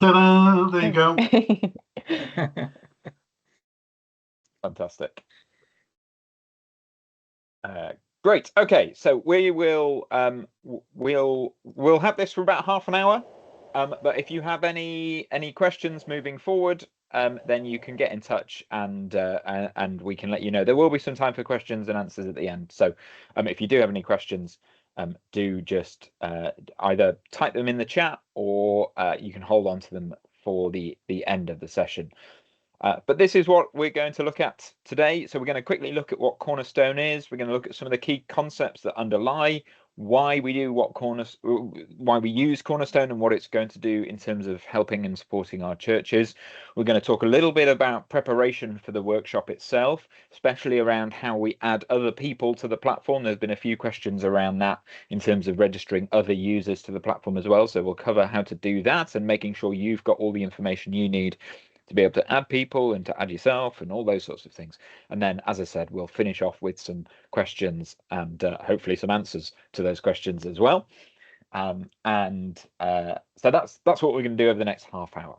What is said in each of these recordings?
Ta-da! There you go. Fantastic. Great. Okay, so we will we'll have this for about half an hour. But if you have any questions moving forward, then you can get in touch and we can let you know. There will be some time for questions and answers at the end. So if you do have any questions, do just either type them in the chat or you can hold on to them for the end of the session. But this is what we're going to look at today. So we're going to quickly look at what Cornerstone is. We're going to look at some of the key concepts that underlie why we do why we use Cornerstone and what it's going to do in terms of helping and supporting our churches. We're going to talk a little bit about preparation for the workshop itself, especially around how we add other people to the platform. There's been a few questions around that in terms of registering other users to the platform as well. So we'll cover how to do that and making sure you've got all the information you need to be able to add people and to add yourself and all those sorts of things. And then, as I said, we'll finish off with some questions and hopefully some answers to those questions as well. So that's what we're going to do over the next half hour.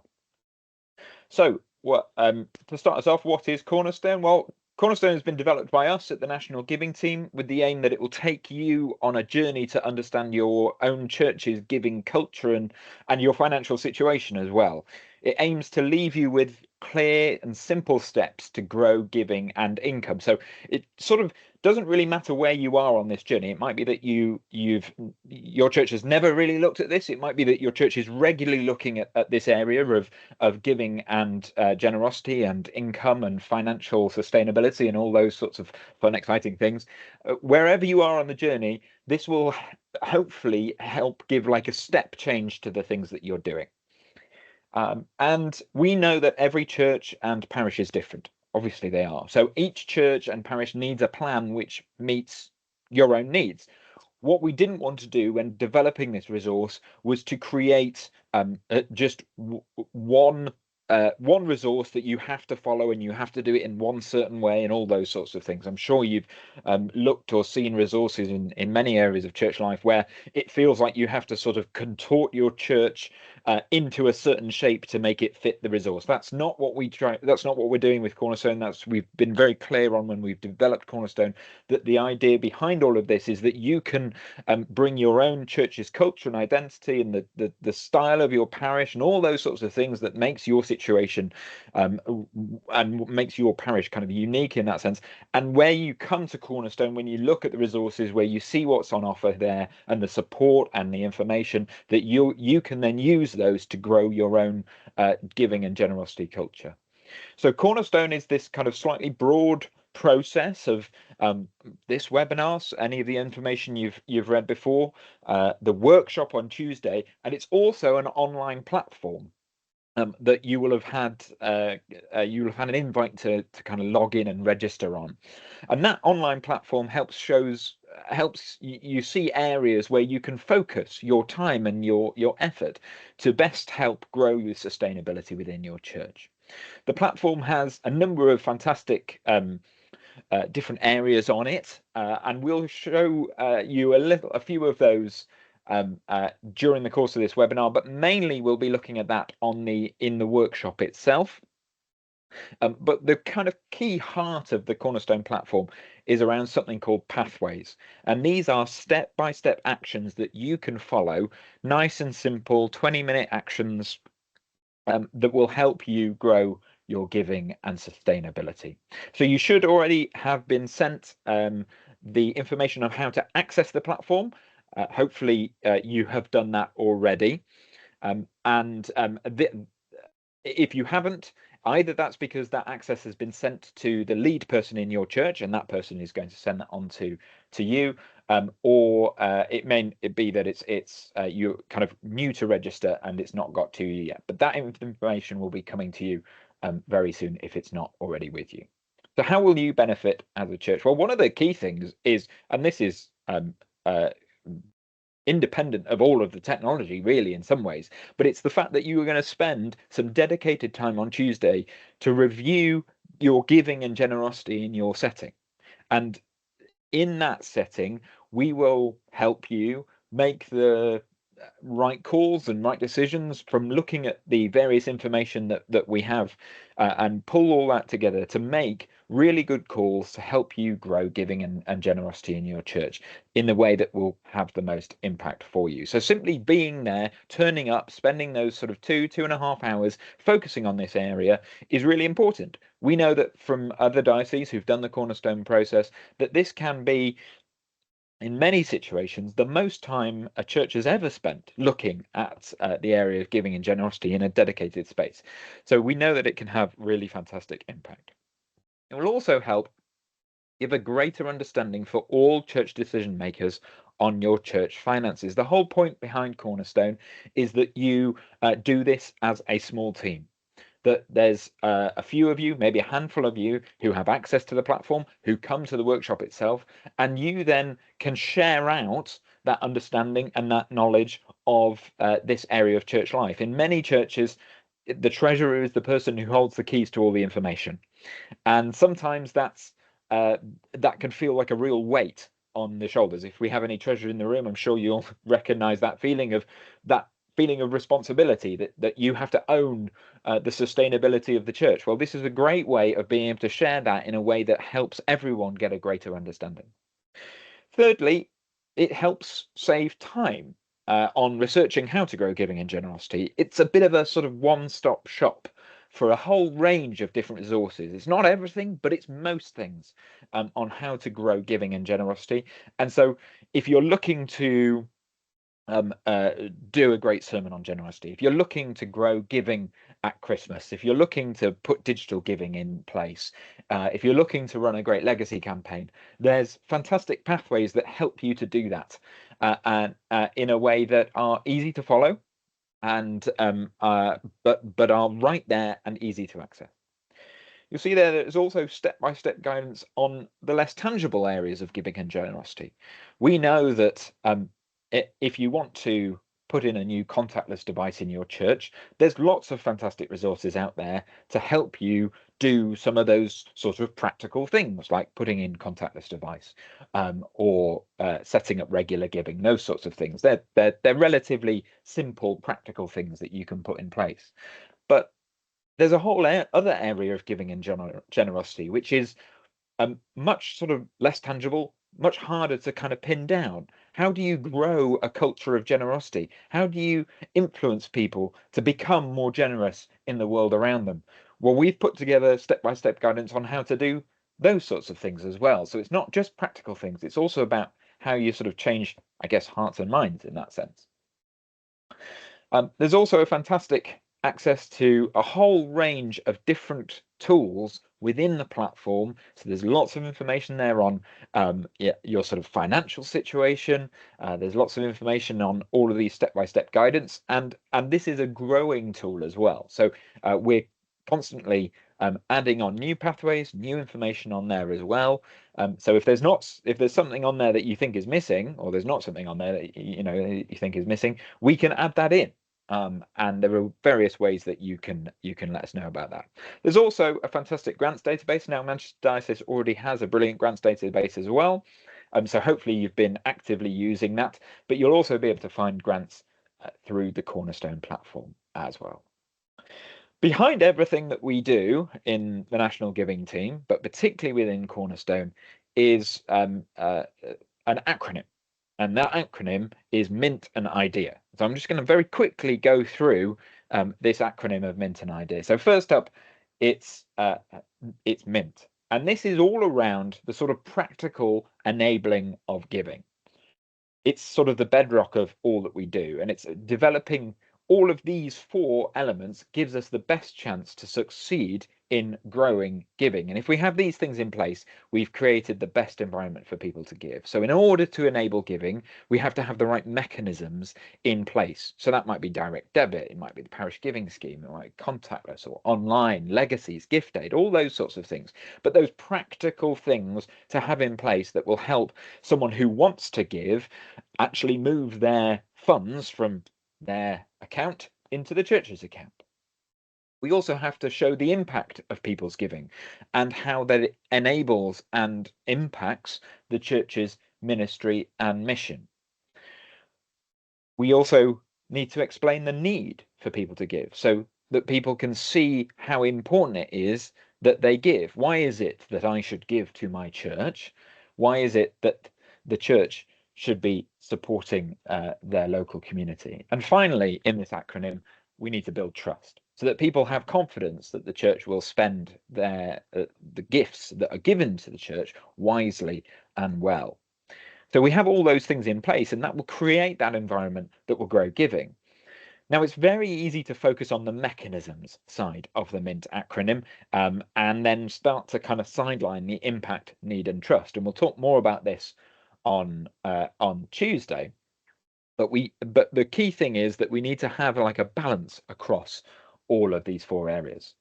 So to start us off, what is Cornerstone? Well, Cornerstone has been developed by us at the National Giving Team with the aim that it will take you on a journey to understand your own church's giving culture and your financial situation as well. It aims to leave you with clear and simple steps to grow giving and income. So it sort of doesn't really matter where you are on this journey. It might be that your church has never really looked at this. It might be that your church is regularly looking at this area of giving and generosity and income and financial sustainability and all those sorts of fun, exciting things. Wherever you are on the journey, this will hopefully help give like a step change to the things that you're doing. And we know that every church and parish is different. Obviously they are. So each church and parish needs a plan which meets your own needs. What we didn't want to do when developing this resource was to create just one resource that you have to follow and you have to do it in one certain way and all those sorts of things. I'm sure you've looked or seen resources in many areas of church life where it feels like you have to sort of contort your church into a certain shape to make it fit the resource. That's not what we try. That's not what we're doing with Cornerstone. We've been very clear on when we've developed Cornerstone that the idea behind all of this is that you can bring your own church's culture and identity and the style of your parish and all those sorts of things that makes your situation and makes your parish kind of unique in that sense. And where you come to Cornerstone, when you look at the resources, where you see what's on offer there and the support and the information, that you can then use those to grow your own giving and generosity culture. So Cornerstone is this kind of slightly broad process of this webinar, so any of the information you've read before, the workshop on Tuesday, and it's also an online platform that you will have had an invite to kind of log in and register on, and that online platform helps you see areas where you can focus your time and your effort to best help grow your sustainability within your church. The platform has a number of fantastic different areas on it, and we'll show you a few of those during the course of this webinar, but mainly we'll be looking at that in the workshop itself. But the kind of key heart of the Cornerstone platform is around something called pathways. And these are step-by-step actions that you can follow, nice and simple, 20-minute actions that will help you grow your giving and sustainability. So you should already have been sent the information on how to access the platform. Hopefully you have done that already. If you haven't, either that's because that access has been sent to the lead person in your church and that person is going to send that on to you, or it may be that it's you're kind of new to register and it's not got to you yet. But that information will be coming to you very soon if it's not already with you. So how will you benefit as a church? Well, one of the key things is, and this is independent of all of the technology really in some ways, but it's the fact that you are going to spend some dedicated time on Tuesday to review your giving and generosity in your setting. And in that setting, we will help you make the right calls and right decisions from looking at the various information that we have, and pull all that together to make really good calls to help you grow giving and generosity in your church in the way that will have the most impact for you. So simply being there, turning up, spending those sort of 2.5 hours focusing on this area is really important. We know that from other dioceses who've done the Cornerstone process that this can be, in many situations, the most time a church has ever spent looking at the area of giving and generosity in a dedicated space. So we know that it can have really fantastic impact. It will also help give a greater understanding for all church decision makers on your church finances. The whole point behind Cornerstone is that you do this as a small team, that there's a few of you, maybe a handful of you, who have access to the platform, who come to the workshop itself, and you then can share out that understanding and that knowledge of this area of church life. In many churches, the treasurer is the person who holds the keys to all the information, and sometimes that can feel like a real weight on the shoulders. If we have any treasure in the room, I'm sure you'll recognize that feeling of responsibility, that you have to own the sustainability of the church. Well, this is a great way of being able to share that in a way that helps everyone get a greater understanding. Thirdly, it helps save time on researching how to grow giving and generosity. It's a bit of a sort of one-stop shop for a whole range of different resources. It's not everything, but it's most things on how to grow giving and generosity. And so if you're looking to do a great sermon on generosity, if you're looking to grow giving at Christmas, if you're looking to put digital giving in place, if you're looking to run a great legacy campaign, there's fantastic pathways that help you to do that, and in a way that are easy to follow, and but are right there and easy to access. You'll see there's also step-by-step guidance on the less tangible areas of giving and generosity. We know that if you want to put in a new contactless device in your church, there's lots of fantastic resources out there to help you do some of those sort of practical things, like putting in contactless device, or setting up regular giving, those sorts of things. They're relatively simple, practical things that you can put in place. But there's a whole other area of giving and generosity, which is much sort of less tangible, much harder to kind of pin down. How do you grow a culture of generosity? How do you influence people to become more generous in the world around them? Well, we've put together step-by-step guidance on how to do those sorts of things as well. So it's not just practical things, it's also about how you sort of change, I guess, hearts and minds in that sense. There's also a fantastic access to a whole range of different tools within the platform. So there's lots of information there on your sort of financial situation. There's lots of information on all of these step-by-step guidance, and this is a growing tool as well. So we're constantly adding on new pathways, new information on there as well. So if there's something on there that you think is missing, or there's not something on there that you think is missing, we can add that in. And there are various ways that you can let us know about that. There's also a fantastic grants database. Now, Manchester Diocese already has a brilliant grants database as well. So hopefully you've been actively using that, but you'll also be able to find grants through the Cornerstone platform as well. Behind everything that we do in the National Giving team, but particularly within Cornerstone, is an acronym. And that acronym is MINT and IDEA. So I'm just going to very quickly go through this acronym of MINT and IDEA. So first up, it's MINT. And this is all around the sort of practical enabling of giving. It's sort of the bedrock of all that we do. And it's developing all of these four elements gives us the best chance to succeed in growing giving. And if we have these things in place, we've created the best environment for people to give. So in order to enable giving, we have to have the right mechanisms in place. So that might be direct debit, it might be the parish giving scheme, it might be contactless or online, legacies, gift aid, all those sorts of things. But those practical things to have in place that will help someone who wants to give actually move their funds from their account into the church's account. We also have to show the impact of people's giving and how that it enables and impacts the church's ministry and mission. We also need to explain the need for people to give so that people can see how important it is that they give. Why is it that I should give to my church? Why is it that the church should be supporting their local community? And finally, in this acronym, we need to build trust so that people have confidence that the church will spend the gifts that are given to the church wisely and well. So we have all those things in place, and that will create that environment that will grow giving. Now, it's very easy to focus on the mechanisms side of the MINT acronym, and then start to kind of sideline the impact, need, and trust. And we'll talk more about this on Tuesday. But the key thing is that we need to have like a balance across all of these four areas.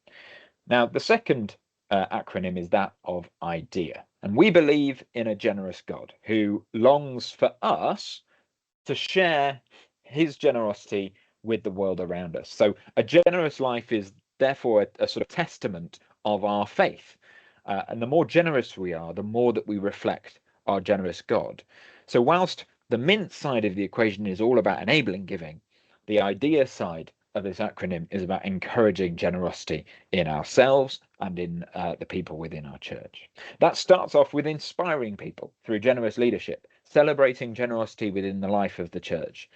Now, the second acronym is that of IDEA. And we believe in a generous God who longs for us to share his generosity with the world around us. So a generous life is therefore a sort of testament of our faith. And the more generous we are, the more that we reflect our generous God. So whilst the MINT side of the equation is all about enabling giving, the IDEA side of this acronym is about encouraging generosity in ourselves and in the people within our church. That starts off with inspiring people through generous leadership, celebrating generosity within the life of the church.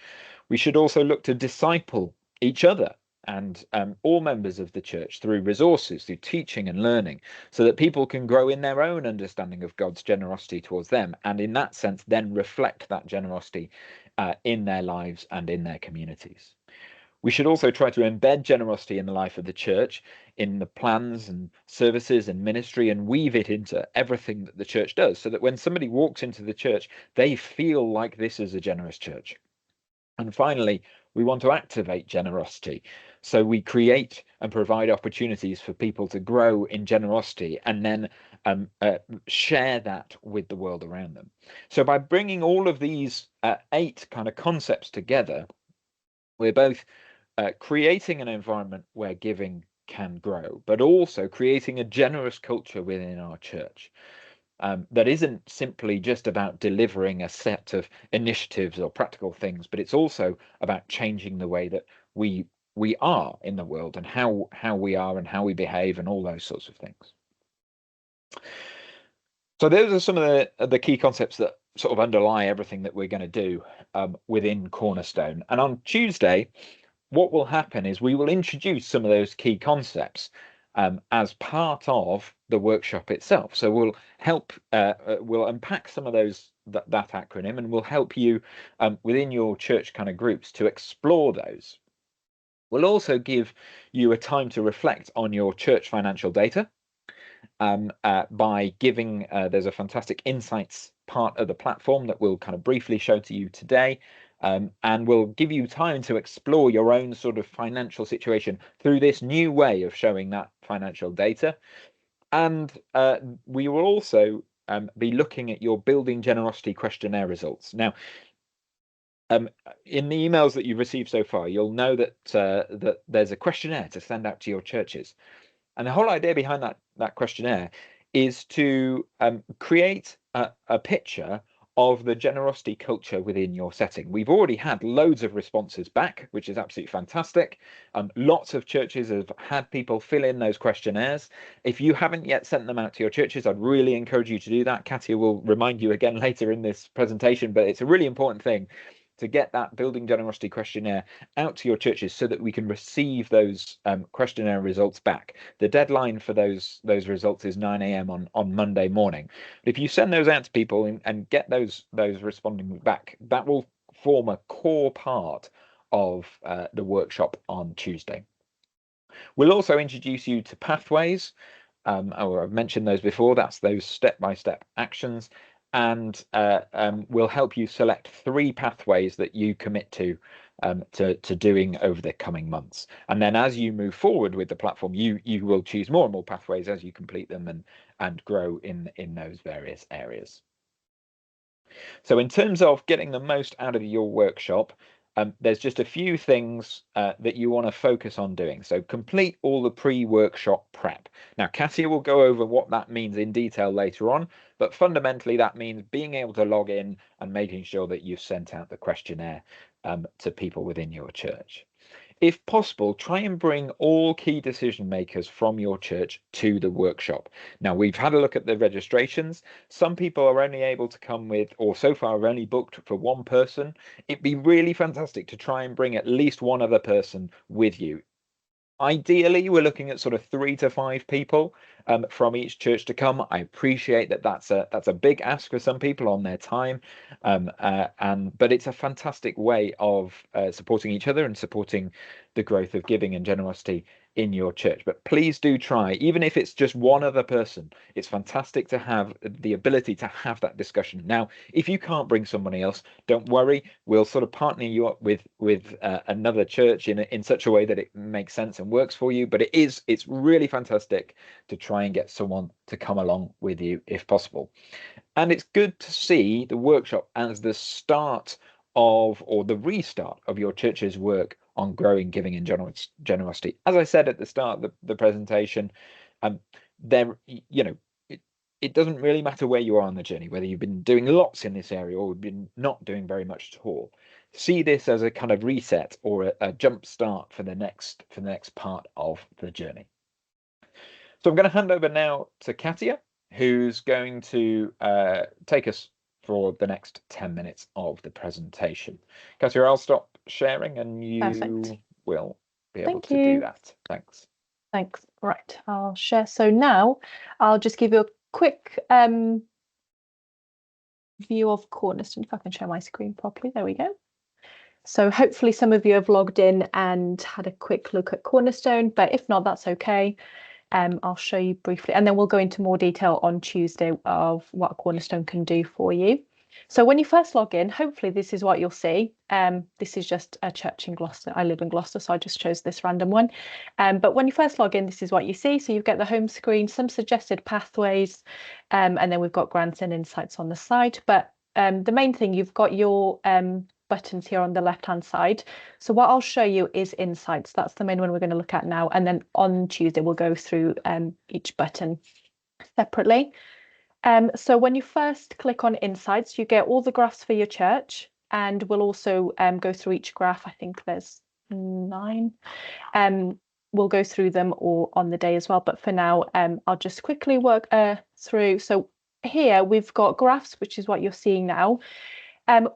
We should also look to disciple each other and all members of the church through resources, through teaching and learning, so that people can grow in their own understanding of God's generosity towards them, and in that sense then reflect that generosity in their lives and in their communities. We should also try to embed generosity in the life of the church, in the plans and services and ministry, and weave it into everything that the church does, so that when somebody walks into the church, they feel like this is a generous church. And finally, we want to activate generosity. So we create and provide opportunities for people to grow in generosity and then share that with the world around them. So by bringing all of these 8 kind of concepts together, we're both creating an environment where giving can grow, but also creating a generous culture within our church. That isn't simply just about delivering a set of initiatives or practical things, but it's also about changing the way that we are in the world and how we are and how we behave and all those sorts of things. So those are some of the key concepts that sort of underlie everything that we're going to do within Cornerstone. And on Tuesday, what will happen is we will introduce some of those key concepts as part of the workshop itself. So we'll help, we'll unpack some of those that acronym, and we'll help you within your church kind of groups to explore those. We'll also give you a time to reflect on your church financial data by giving, there's a fantastic insights part of the platform that we'll kind of briefly show to you today. And we'll give you time to explore your own sort of financial situation through this new way of showing that financial data. And we will also be looking at your building generosity questionnaire results. Now, in the emails that you've received so far, you'll know that that there's a questionnaire to send out to your churches. And the whole idea behind that questionnaire is to create a picture of the generosity culture within your setting. We've already had loads of responses back, which is absolutely fantastic. Lots of churches have had people fill in those questionnaires. If you haven't yet sent them out to your churches, I'd really encourage you to do that. Katia will remind you again later in this presentation, but it's a really important thing to get that building generosity questionnaire out to your churches so that we can receive those questionnaire results back. The deadline for those results is 9 a.m. on Monday morning. If you send those out to people and get those responding back, that will form a core part of the workshop on Tuesday. We'll also introduce you to pathways. I've mentioned those before. That's those step-by-step actions. And we'll help you select 3 pathways that you commit to doing over the coming months. And then as you move forward with the platform, you will choose more and more pathways as you complete them and grow in those various areas. So in terms of getting the most out of your workshop, there's just a few things that you want to focus on doing. So complete all the pre-workshop prep. Now, Katia will go over what that means in detail later on, but fundamentally that means being able to log in and making sure that you've sent out the questionnaire to people within your church. If possible, try and bring all key decision makers from your church to the workshop. Now, we've had a look at the registrations. Some people are only able to come with, or so far have only booked for one person. It'd be really fantastic to try and bring at least one other person with you. Ideally, we're looking at sort of 3 to 5 people from each church to come. I appreciate that that's a big ask for some people on their time, but it's a fantastic way of supporting each other and supporting the growth of giving and generosity in your church. But please do try, even if it's just one other person. It's fantastic to have the ability to have that discussion. Now, if you can't bring somebody else, don't worry. We'll sort of partner you up with another church in such a way that it makes sense and works for you. But it's really fantastic to try and get someone to come along with you if possible. And it's good to see the workshop as the start of, or the restart of, your church's work on growing giving and generosity. As I said at the start of the presentation, it doesn't really matter where you are on the journey, whether you've been doing lots in this area or been not doing very much at all. See this as a kind of reset or a jump start for the next part of the journey. So I'm going to hand over now to Katia, who's going to take us for the next 10 minutes of the presentation. Katia, I'll stop sharing and you Perfect. will be able to do that. Thanks. Thanks. Right, I'll share. So now I'll just give you a quick view of Cornerstone, if I can share my screen properly. There we go. So hopefully some of you have logged in and had a quick look at Cornerstone, but if not, that's okay. I'll show you briefly, and then we'll go into more detail on Tuesday of what Cornerstone can do for you. So when you first log in, hopefully this is what you'll see. This is just a church in Gloucester. I live in Gloucester, so I just chose this random one. But when you first log in, this is what you see. So you get the home screen, some suggested pathways, and then we've got grants and insights on the side. But the main thing, you've got your buttons here on the left hand side. So what I'll show you is insights. That's the main one we're going to look at now, and then on Tuesday we'll go through each button separately. So when you first click on insights, you get all the graphs for your church, and we'll also go through each graph. I think there's 9. We'll go through them all on the day as well, but for now I'll just quickly work through. So here we've got graphs, which is what you're seeing now.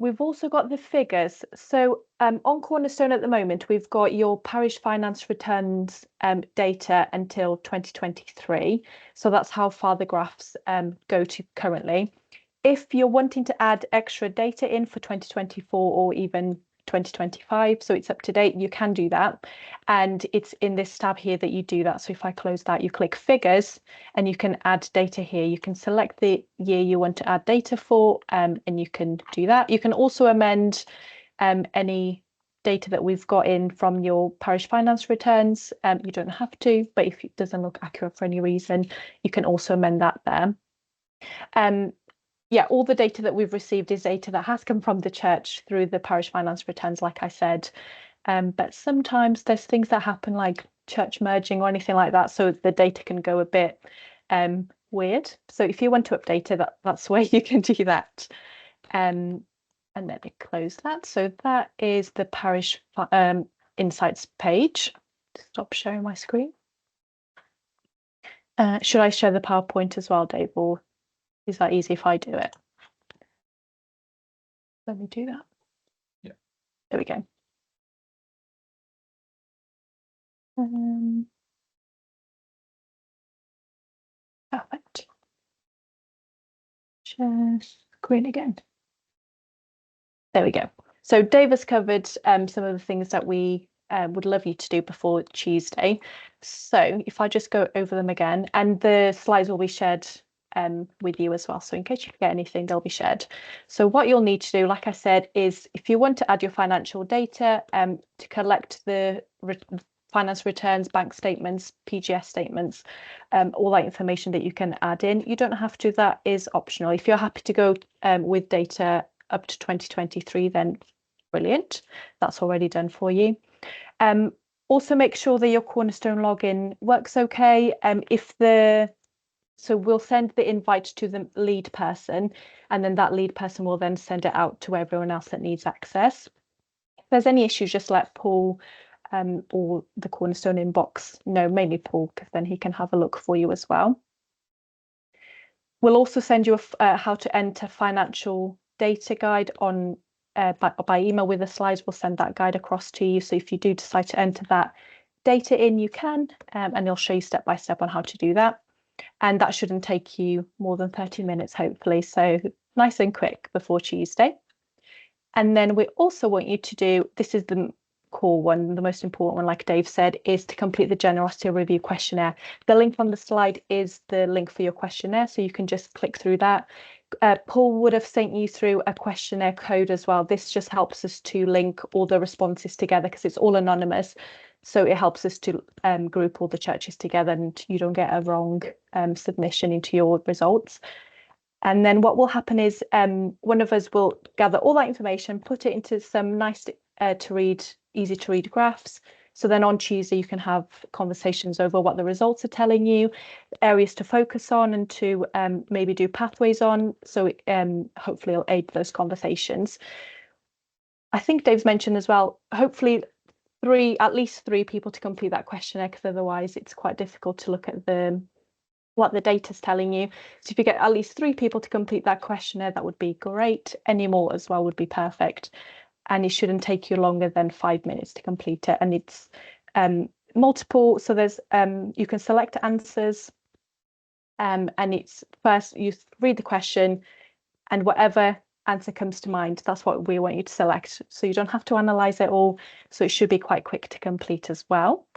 We've also got the figures. So on Cornerstone at the moment, we've got your parish finance returns data until 2023. So that's how far the graphs go to currently. If you're wanting to add extra data in for 2024 or even 2025, so it's up to date, you can do that. And it's in this tab here that you do that. So if I close that, you click figures and you can add data here. You can select the year you want to add data for, and you can do that. You can also amend any data that we've got in from your parish finance returns. You don't have to, but if it doesn't look accurate for any reason, you can also amend that there. Yeah, all the data that we've received is data that has come from the church through the parish finance returns, like I said. But sometimes there's things that happen like church merging or anything like that, so the data can go a bit weird. So if you want to update it, that's where you can do that. And then I close that. So that is the parish insights page. Stop sharing my screen. Should I share the PowerPoint as well, Dave, or is that easy if I do it? Let me do that. Yeah. There we go. Perfect. Share screen again. There we go. So Dave has covered some of the things that we would love you to do before Tuesday. So if I just go over them again, and the slides will be shared with you as well. So in case you forget anything, they'll be shared. So what you'll need to do, like I said, is if you want to add your financial data to collect the finance returns, bank statements, PGS statements, all that information that you can add in. You don't have to, that is optional. If you're happy to go with data up to 2023, then brilliant. That's already done for you. Also make sure that your Cornerstone login works okay. So we'll send the invite to the lead person, and then that lead person will then send it out to everyone else that needs access. there's any issues, just let Paul or the Cornerstone inbox know, mainly Paul, because then he can have a look for you as well. We'll also send you a how to enter financial data guide on by email with the slides. We'll send that guide across to you. So if you do decide to enter that data in, you can, and it'll show you step by step on how to do that. And that shouldn't take you more than 30 minutes, hopefully. So nice and quick before Tuesday. And then we also want you to do, this is the core one, the most important one, like Dave said, is to complete the generosity review questionnaire. The link on the slide is the link for your questionnaire, so you can just click through that. Paul would have sent you through a questionnaire code as well. This just helps us to link all the responses together because it's all anonymous. So it helps us to group all the churches together and you don't get a wrong submission into your results. And then what will happen is one of us will gather all that information, put it into some nice to read, easy to read graphs. So then on Tuesday, you can have conversations over what the results are telling you, areas to focus on and to maybe do pathways on. So hopefully it'll aid those conversations. I think Dave's mentioned as well, hopefully at least three people to complete that questionnaire, because otherwise it's quite difficult to look at what the data's telling you. So if you get at least three people to complete that questionnaire, that would be great. Any more as well would be perfect. And it shouldn't take you longer than 5 minutes to complete it. And it's multiple, so there's you can select answers, and it's first you read the question, and whatever answer comes to mind, that's what we want you to select. So you don't have to analyze it all. So it should be quite quick to complete as well.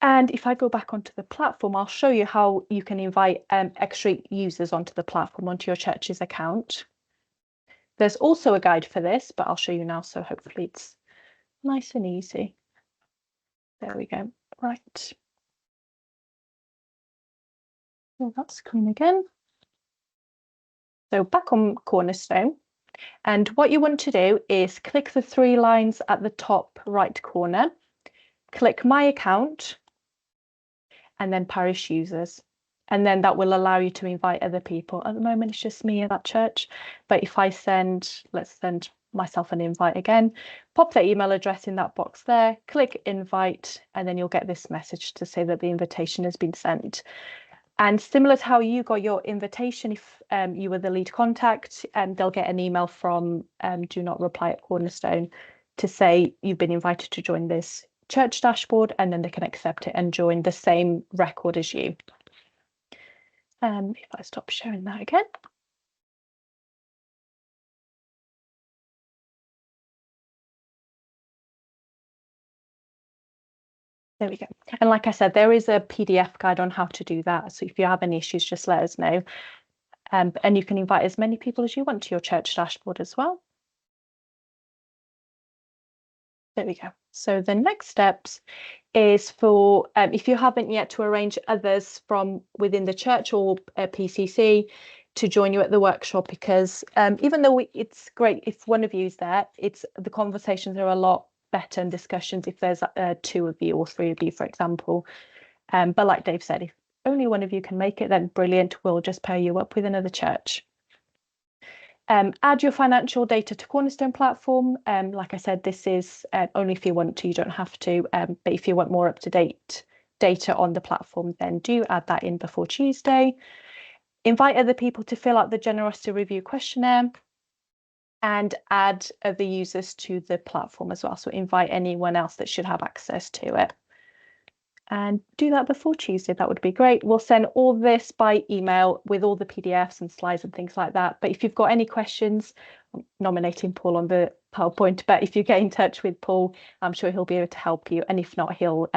And if I go back onto the platform, I'll show you how you can invite extra users onto the platform, onto your church's account. There's also a guide for this, but I'll show you now. So hopefully it's nice and easy. There we go. Right. Fill that screen again. So back on Cornerstone. And what you want to do is click the three lines at the top right corner, click My Account, and then Parish Users. And then that will allow you to invite other people. At the moment, it's just me at that church. But if I let's send myself an invite again, pop their email address in that box there, click invite, and then you'll get this message to say that the invitation has been sent. And similar to how you got your invitation, if you were the lead contact, they'll get an email from Do Not Reply at Cornerstone to say you've been invited to join this church dashboard, and then they can accept it and join the same record as you. If I stop sharing that again. There we go. And like I said, there is a PDF guide on how to do that. So if you have any issues, just let us know. And you can invite as many people as you want to your church dashboard as well. There we go. So the next steps is for, if you haven't yet, to arrange others from within the church or PCC to join you at the workshop, because even though it's great if one of you is there, the conversations are a lot better and discussions if there's two of you or three of you, for example. But like Dave said, if only one of you can make it, then brilliant, we'll just pair you up with another church. Add your financial data to Cornerstone platform. Like I said, this is only if you want to, you don't have to. But if you want more up-to-date data on the platform, then do add that in before Tuesday. Invite other people to fill out the generosity review questionnaire and add other users to the platform as well. So invite anyone else that should have access to it. And do that before Tuesday. That would be great. We'll send all this by email with all the PDFs and slides and things like that. But if you've got any questions, I'm nominating Paul on the PowerPoint, but if you get in touch with Paul, I'm sure he'll be able to help you. And if not, he'll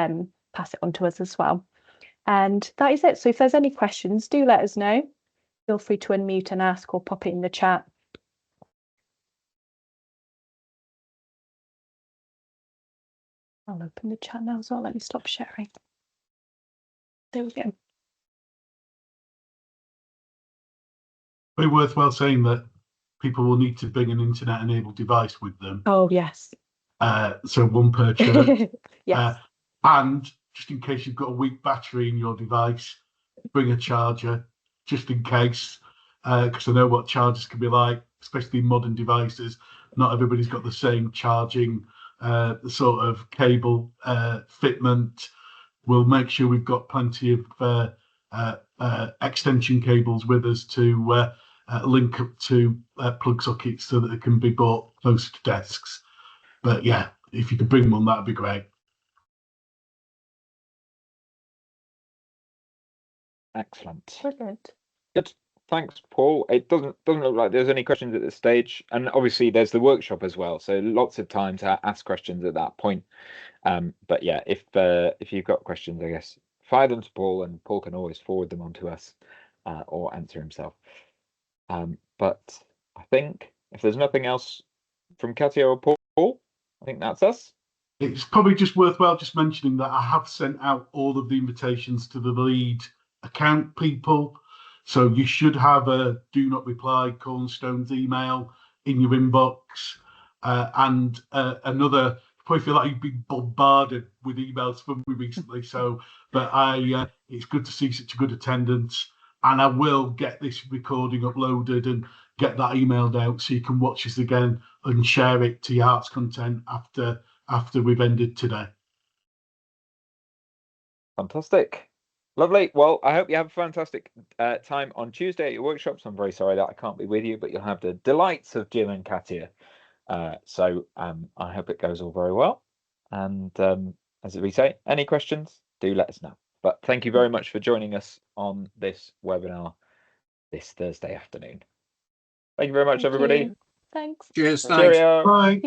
pass it on to us as well. And that is it. So if there's any questions, do let us know. Feel free to unmute and ask or pop it in the chat. I'll open the chat now as well. Let me stop sharing. There we go. Very worthwhile saying that people will need to bring an internet-enabled device with them. Oh, yes. So one per church. Yes. And just in case you've got a weak battery in your device, bring a charger, just in case, because I know what chargers can be like, especially modern devices. not everybody's got the same charging sort of cable fitment. We'll make sure we've got plenty of extension cables with us to link up to plug sockets so that it can be bought closer to desks. But yeah, if you could bring one, that'd be great. Excellent. Brilliant. Good. Thanks, Paul. It doesn't look like there's any questions at this stage, and obviously there's the workshop as well, so lots of time to ask questions at that point. But yeah, if you've got questions, I guess fire them to Paul, and Paul can always forward them on to us or answer himself. But I think if there's nothing else from Katia or Paul, I think that's us. It's probably just worthwhile just mentioning that I have sent out all of the invitations to the lead account people. So you should have a do not reply Cornerstone's email in your inbox. And another, probably feel like you've been bombarded with emails from me recently. So, but it's good to see such a good attendance. And I will get this recording uploaded and get that emailed out so you can watch us again and share it to your heart's content after we've ended today. Fantastic. Lovely. Well, I hope you have a fantastic time on Tuesday at your workshops. I'm very sorry that I can't be with you, but you'll have the delights of Jim and Katia. So I hope it goes all very well. And as we say, any questions, do let us know. But thank you very much for joining us on this webinar this Thursday afternoon. Thank you very much, everybody. Thanks. Cheers. Thanks. Cheerio. Bye.